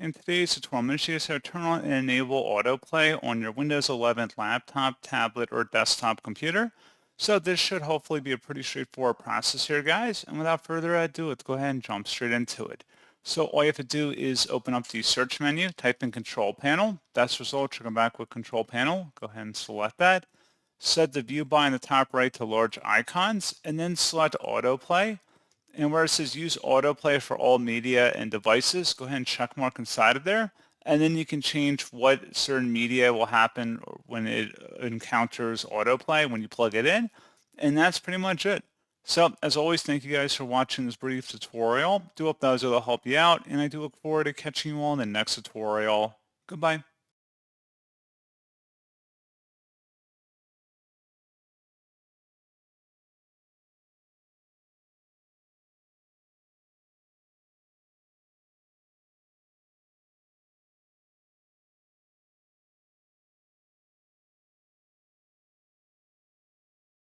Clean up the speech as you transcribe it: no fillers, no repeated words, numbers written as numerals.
In today's tutorial, I'm going to show you how to turn on and enable autoplay on your Windows 11 laptop, tablet, or desktop computer. So this should hopefully be a pretty straightforward process here, guys. And without further ado, let's go ahead and jump straight into it. So all you have to do is open up the search menu, type in Control Panel. Best result, you'll come back with Control Panel. Go ahead and select that. Set the view by in the top right to large icons, and then select Autoplay. And where it says use autoplay for all media and devices, go ahead and check mark inside of there. And then you can change what certain media will happen when it encounters autoplay when you plug it in. And that's pretty much it. So as always, thank you guys for watching this brief tutorial. Do hope that was able to help you out. And I do look forward to catching you all in the next tutorial. Goodbye.